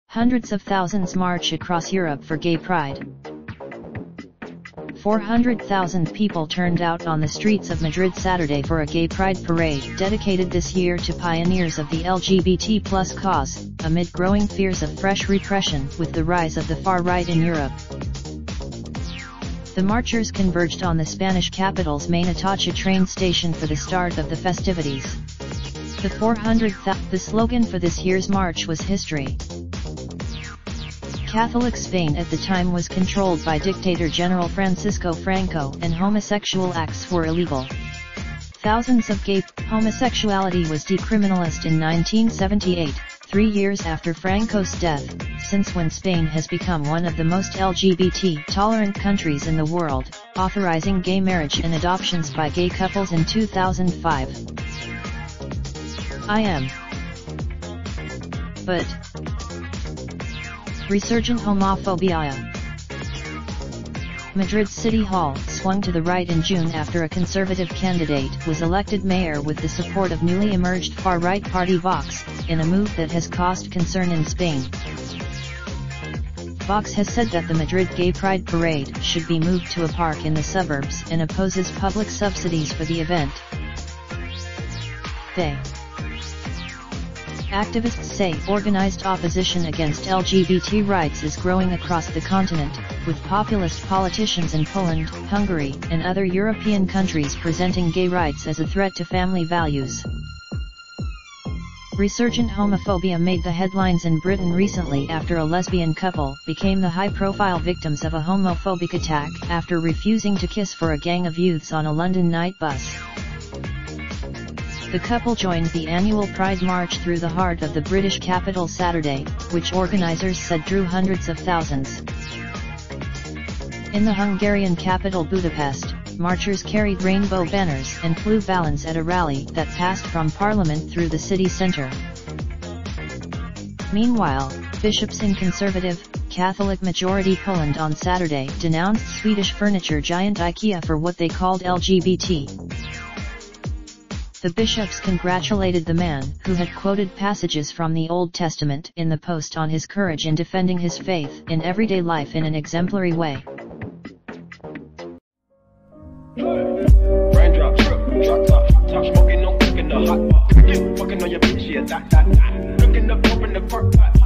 Hundreds of thousands march across Europe for Gay Pride. 400,000 people turned out on the streets of Madrid Saturday for a Gay Pride parade dedicated this year to pioneers of the LGBT+ cause, amid growing fears of fresh repression with the rise of the far right in Europe. The marchers converged on the Spanish capital's main Atocha train station for the start of the festivities. The slogan for this year's march was "History." Catholic Spain at the time was controlled by dictator General Francisco Franco, and homosexual acts were illegal. Homosexuality was decriminalized in 1978, 3 years after Franco's death, since when Spain has become one of the most LGBT-tolerant countries in the world, authorizing gay marriage and adoptions by gay couples in 2005. But resurgent homophobia. Madrid City Hall swung to the right in June after a conservative candidate was elected mayor with the support of newly emerged far-right party Vox, in a move that has caused concern in Spain. Vox has said that the Madrid Gay Pride Parade should be moved to a park in the suburbs and opposes public subsidies for the event. Activists say organized opposition against LGBT rights is growing across the continent, with populist politicians in Poland, Hungary, and other European countries presenting gay rights as a threat to family values. Resurgent homophobia made the headlines in Britain recently after a lesbian couple became the high-profile victims of a homophobic attack after refusing to kiss for a gang of youths on a London night bus. The couple joined the annual Pride March through the heart of the British capital Saturday, which organisers said drew hundreds of thousands. In the Hungarian capital Budapest, marchers carried rainbow banners and flew balloons at a rally that passed from Parliament through the city centre. Meanwhile, bishops in conservative, Catholic-majority Poland on Saturday denounced Swedish furniture giant IKEA for what they called LGBT. The bishops congratulated the man who had quoted passages from the Old Testament in the post on his courage in defending his faith in everyday life in an exemplary way. Raindrop, drop top smoking, no cooking the hot pot. Fucking on your bitch, yeah, that. Looking up, open the park pot.